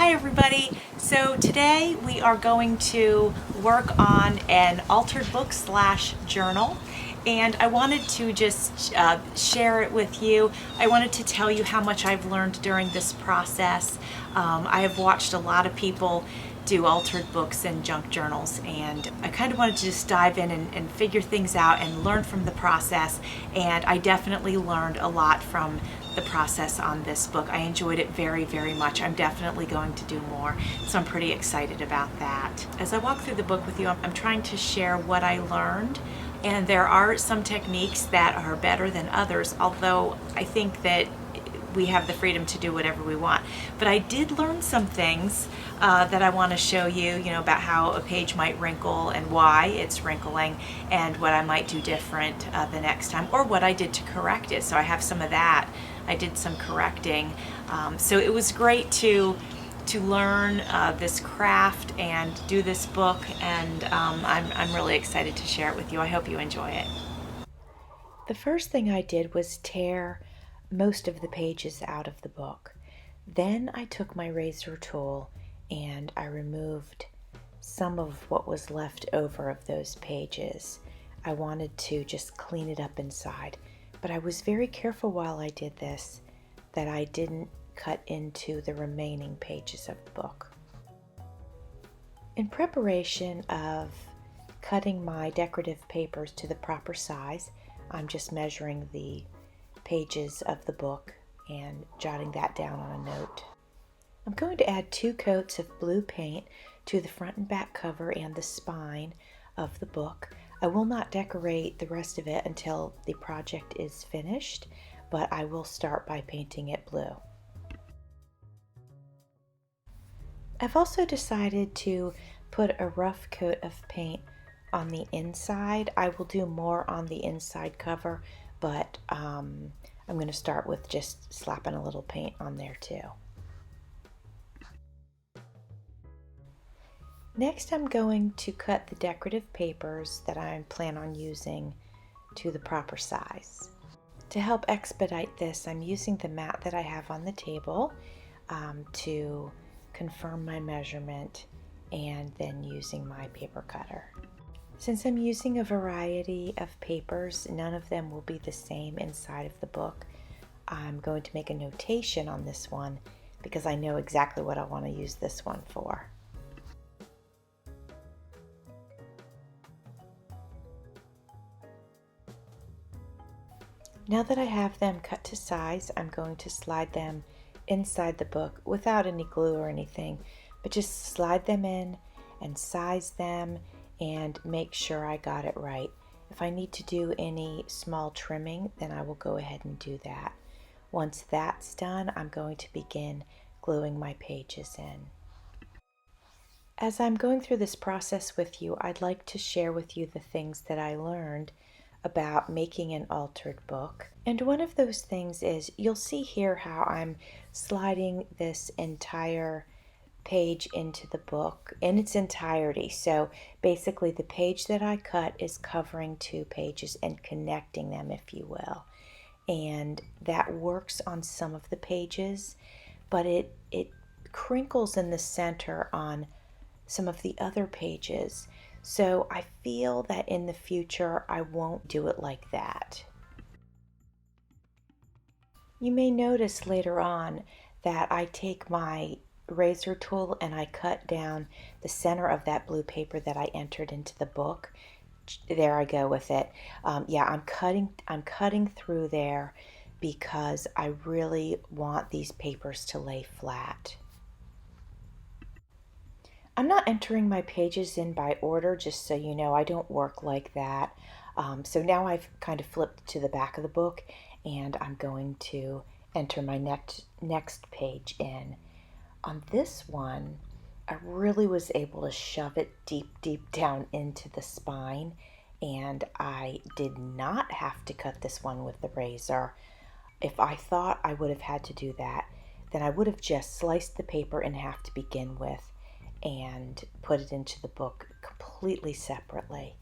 Hi everybody. So today we are going to work on an altered book slash journal, and I wanted to just share it with you. I wanted to tell you how much I've learned during this process. I have watched a lot of people do altered books and junk journals, and I kind of wanted to just dive in and figure things out and learn from the process. And I definitely learned a lot from the process on this book. I enjoyed it very, very much. I'm definitely going to do more, so I'm pretty excited about that. As I walk through the book with you, I'm trying to share what I learned, and there are some techniques that are better than others, although I think that we have the freedom to do whatever we want. But I did learn some things that I want to show you, about how a page might wrinkle and why it's wrinkling, and what I might do different the next time, or what I did to correct it. So I have some of that. I did some correcting. So it was great to learn this craft and do this book, and I'm really excited to share it with you. I hope you enjoy it. The first thing I did was tear most of the pages out of the book. Then I took my razor tool and I removed some of what was left over of those pages. I wanted to just clean it up inside, but I was very careful while I did this that I didn't cut into the remaining pages of the book. In preparation of cutting my decorative papers to the proper size, I'm just measuring the pages of the book and jotting that down on a note. I'm going to add 2 coats of blue paint to the front and back cover and the spine of the book. I will not decorate the rest of it until the project is finished, but I will start by painting it blue. I've also decided to put a rough coat of paint on the inside. I will do more on the inside cover, but I'm going to start with just slapping a little paint on there too. Next, I'm going to cut the decorative papers that I plan on using to the proper size. To help expedite this, I'm using the mat that I have on the table to confirm my measurement, and then using my paper cutter. Since I'm using a variety of papers, none of them will be the same inside of the book. I'm going to make a notation on this one because I know exactly what I want to use this one for. Now that I have them cut to size, I'm going to slide them inside the book without any glue or anything, but just slide them in and size them and make sure I got it right. If I need to do any small trimming, then I will go ahead and do that. Once that's done, I'm going to begin gluing my pages in. As I'm going through this process with you, I'd like to share with you the things that I learned about making an altered book. And one of those things is, you'll see here how I'm sliding this entire page into the book in its entirety. So basically the page that I cut is covering 2 pages and connecting them, if you will. And that works on some of the pages, but it crinkles in the center on some of the other pages. So I feel that in the future I won't do it like that. You may notice later on that I take my razor tool and I cut down the center of that blue paper that I entered into the book. There I go with it. I'm cutting through there because I really want these papers to lay flat. I'm not entering my pages in by order, just so you know. I don't work like that. So now I've kind of flipped to the back of the book, and I'm going to enter my next page in. On this one, I really was able to shove it deep down into the spine, and I did not have to cut this one with the razor. If I thought I would have had to do that, then I would have just sliced the paper in half to begin with and put it into the book completely separately.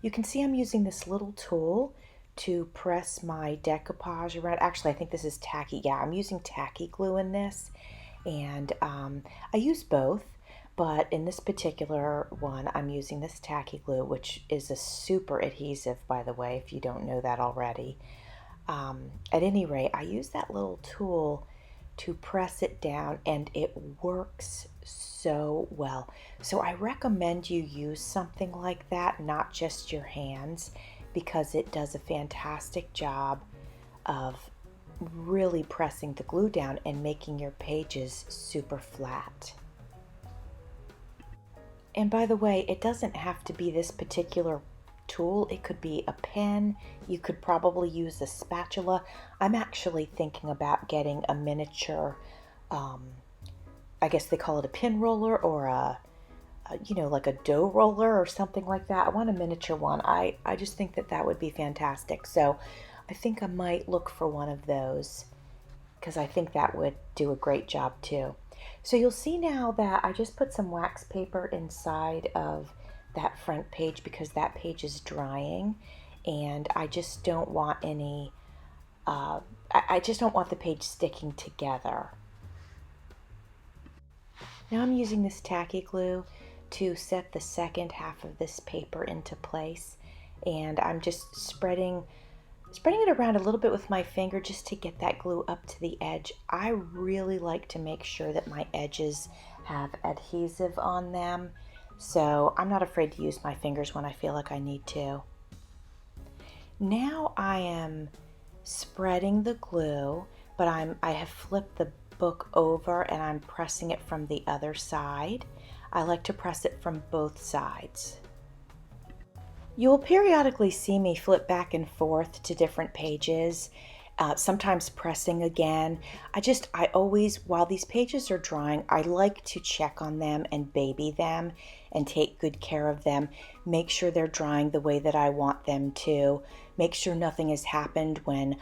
You can see I'm using this little tool to press my decoupage around. Actually, I think this is tacky. Yeah, I'm using tacky glue in this, And I use both, but in this particular one, I'm using this tacky glue, which is a super adhesive, by the way, if you don't know that already. At any rate, I use that little tool to press it down, and it works so well. So I recommend you use something like that, not just your hands, because it does a fantastic job of really pressing the glue down and making your pages super flat. And by the way, it doesn't have to be this particular tool. It could be a pen. You could probably use a spatula. I'm actually thinking about getting a miniature, um, I guess they call it a pin roller, or like a dough roller or something like that. I want a miniature one. I just think that that would be fantastic. So I think I might look for one of those because I think that would do a great job too. So you'll see now that I just put some wax paper inside of that front page because that page is drying, and I just don't want any, I just don't want the page sticking together. Now I'm using this tacky glue to set the second half of this paper into place, and I'm just spreading it around a little bit with my finger just to get that glue up to the edge. I really like to make sure that my edges have adhesive on them, so I'm not afraid to use my fingers when I feel like I need to. Now I am spreading the glue, but I have flipped the book over and I'm pressing it from the other side. I like to press it from both sides. You will periodically see me flip back and forth to different pages, sometimes pressing again. I always, while these pages are drying, I like to check on them and baby them and take good care of them. Make sure they're drying the way that I want them to. Make sure nothing has happened when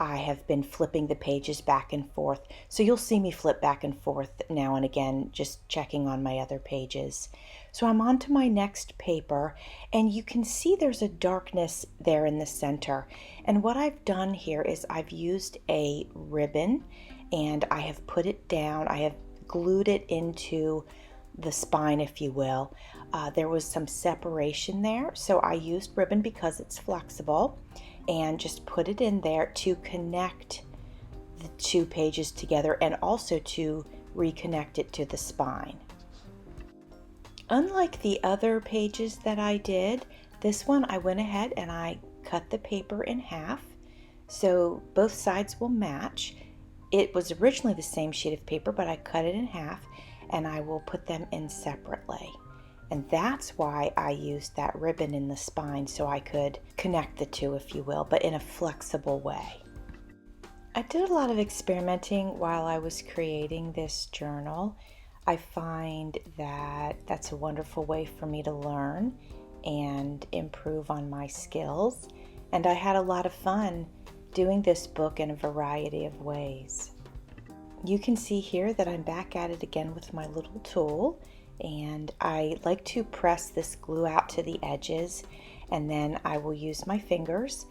I have been flipping the pages back and forth. So you'll see me flip back and forth now and again, just checking on my other pages. So I'm on to my next paper, and you can see there's a darkness there in the center. And what I've done here is I've used a ribbon and I have put it down. I have glued it into the spine, if you will. There was some separation there, so I used ribbon because it's flexible, and just put it in there to connect the two pages together and also to reconnect it to the spine. Unlike the other pages that I did, this one I went ahead and I cut the paper in half so both sides will match. It was originally the same sheet of paper, but I cut it in half and I will put them in separately. And that's why I used that ribbon in the spine, so I could connect the two, if you will, but in a flexible way. I did a lot of experimenting while I was creating this journal. I find that that's a wonderful way for me to learn and improve on my skills. And I had a lot of fun doing this book in a variety of ways. You can see here that I'm back at it again with my little tool, and I like to press this glue out to the edges, and then I will use my fingers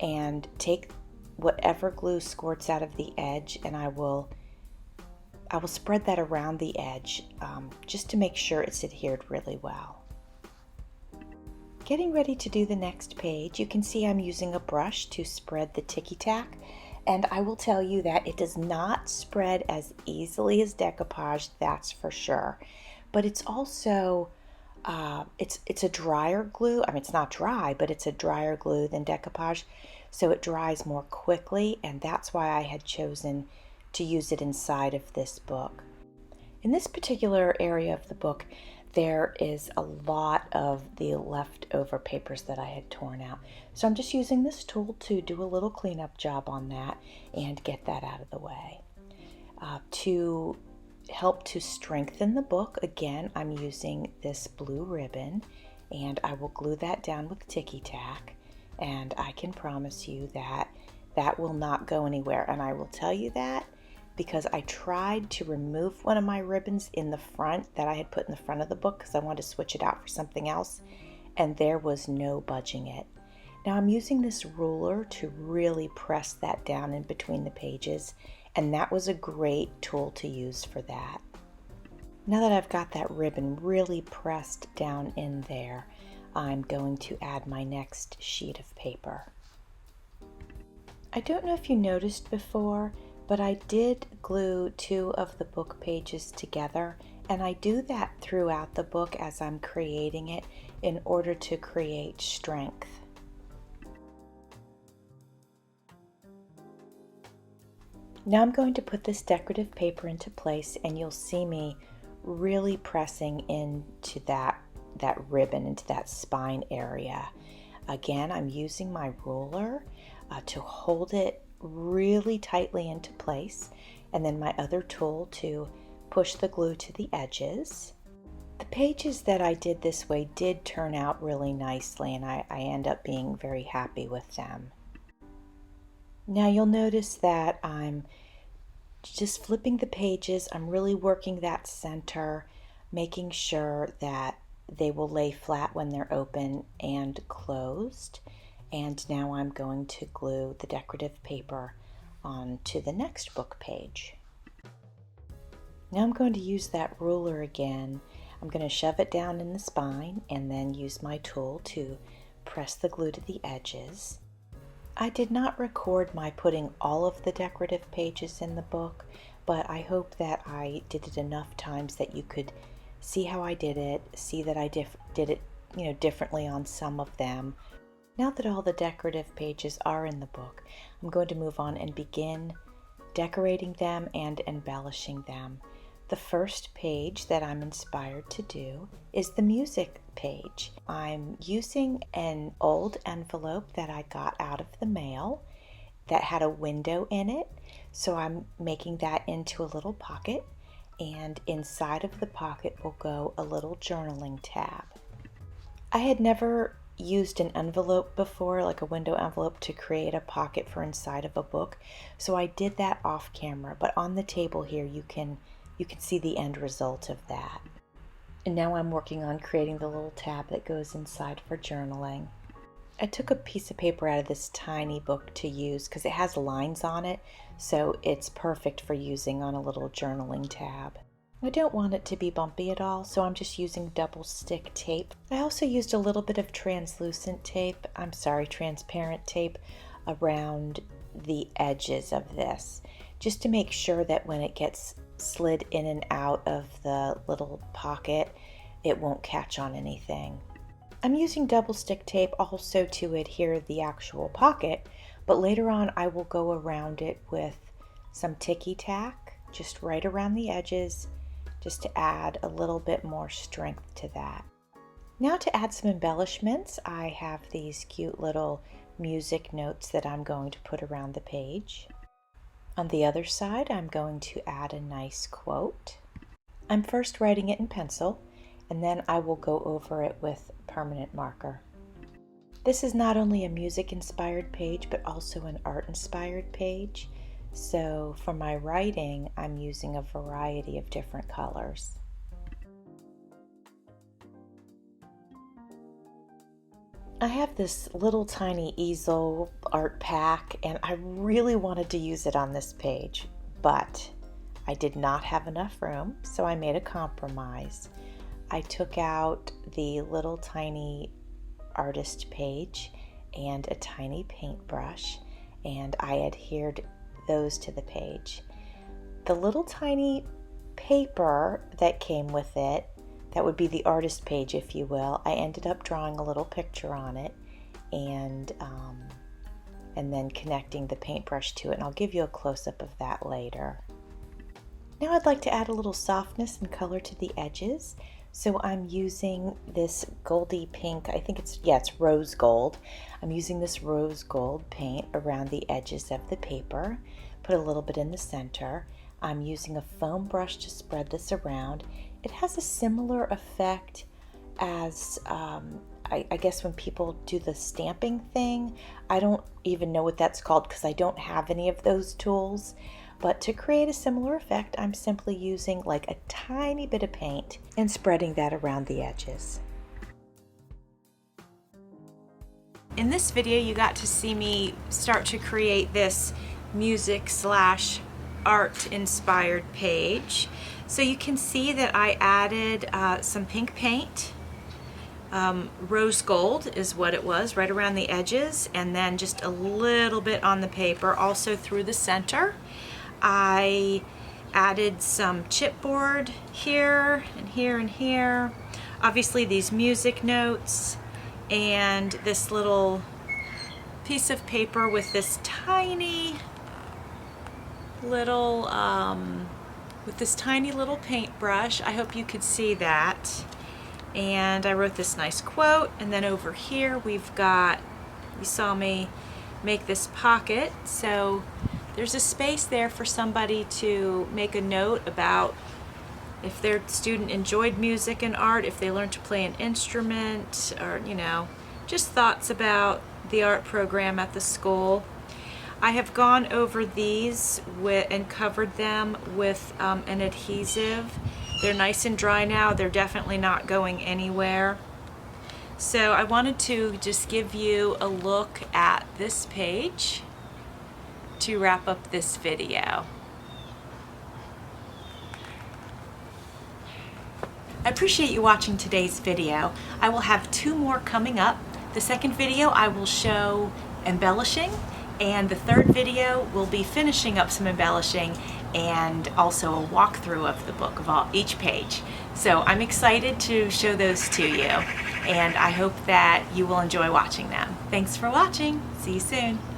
and take whatever glue squirts out of the edge, and I will spread that around the edge just to make sure it's adhered really well. Getting ready to do the next page, you can see I'm using a brush to spread the ticky-tack, and I will tell you that it does not spread as easily as decoupage, that's for sure. But it's also, it's a drier glue. I mean, it's not dry, but it's a drier glue than decoupage, so it dries more quickly, and that's why I had chosen to use it inside of this book. In this particular area of the book, there is a lot of the leftover papers that I had torn out. So I'm just using this tool to do a little cleanup job on that and get that out of the way. To help to strengthen the book, again, I'm using this blue ribbon, and I will glue that down with Ticky Tack, and I can promise you that that will not go anywhere. And I will tell you that because I tried to remove one of my ribbons in the front that I had put in the front of the book because I wanted to switch it out for something else, and there was no budging it. Now I'm using this ruler to really press that down in between the pages, And that was a great tool to use for that. Now that I've got that ribbon really pressed down in there, I'm going to add my next sheet of paper. I don't know if you noticed before, but I did glue 2 of the book pages together, and I do that throughout the book as I'm creating it in order to create strength. Now I'm going to put this decorative paper into place, and you'll see me really pressing into that ribbon, into that spine area. Again, I'm using my ruler to hold it really tightly into place, and then my other tool to push the glue to the edges. The pages that I did this way did turn out really nicely, and I end up being very happy with them. Now you'll notice that I'm just flipping the pages. I'm really working that center, making sure that they will lay flat when they're open and closed. And now I'm going to glue the decorative paper onto the next book page. Now I'm going to use that ruler again. I'm going to shove it down in the spine and then use my tool to press the glue to the edges. I did not record my putting all of the decorative pages in the book, but I hope that I did it enough times that you could see how I did it, see that I did it, differently on some of them. Now that all the decorative pages are in the book, I'm going to move on and begin decorating them and embellishing them. The first page that I'm inspired to do is the music page. I'm using an old envelope that I got out of the mail that had a window in it. So I'm making that into a little pocket, and inside of the pocket will go a little journaling tab. I had never used an envelope before, like a window envelope, to create a pocket for inside of a book. So I did that off camera, but on the table here you can see the end result of that. And now I'm working on creating the little tab that goes inside for journaling. I took a piece of paper out of this tiny book to use because it has lines on it, so it's perfect for using on a little journaling tab. I don't want it to be bumpy at all, so I'm just using double stick tape. I also used a little bit of transparent tape around the edges of this, just to make sure that when it gets slid in and out of the little pocket, it won't catch on anything. I'm using double stick tape also to adhere the actual pocket, but later on I will go around it with some ticky tack just right around the edges, just to add a little bit more strength to that. Now to add some embellishments, I have these cute little music notes that I'm going to put around the page. On the other side, I'm going to add a nice quote. I'm first writing it in pencil, and then I will go over it with permanent marker. This is not only a music-inspired page, but also an art-inspired page. So for my writing, I'm using a variety of different colors. I have this little tiny easel art pack, and I really wanted to use it on this page, but I did not have enough room, so I made a compromise. I took out the little tiny artist page and a tiny paintbrush, and I adhered those to the page. The little tiny paper that came with it, that would be the artist page, if you will, I ended up drawing a little picture on it and then connecting the paintbrush to it, and I'll give you a close-up of that later. Now I'd like to add a little softness and color to the edges, so I'm using this goldy pink, I think it's rose gold. I'm using this rose gold paint around the edges of the paper, put a little bit in the center. I'm using a foam brush to spread this around. It has a similar effect as I guess when people do the stamping thing. I don't even know what that's called because I don't have any of those tools. But to create a similar effect, I'm simply using like a tiny bit of paint and spreading that around the edges. In this video, you got to see me start to create this music slash art inspired page. So you can see that I added some pink paint. Rose gold is what it was, right around the edges, and then just a little bit on the paper, also through the center. I added some chipboard here and here and here. Obviously these music notes and this little piece of paper with this tiny little paintbrush. I hope you could see that. And I wrote this nice quote, and then over here we've got, you saw me make this pocket, so there's a space there for somebody to make a note about if their student enjoyed music and art, if they learned to play an instrument, or just thoughts about the art program at the school. I have gone over these and covered them with an adhesive. They're nice and dry now. They're definitely not going anywhere. So I wanted to just give you a look at this page to wrap up this video. I appreciate you watching today's video. I will have 2 more coming up. The second video I will show embellishing, and the third video will be finishing up some embellishing and also a walkthrough of the book, of each page. So I'm excited to show those to you, and I hope that you will enjoy watching them. Thanks for watching. See you soon.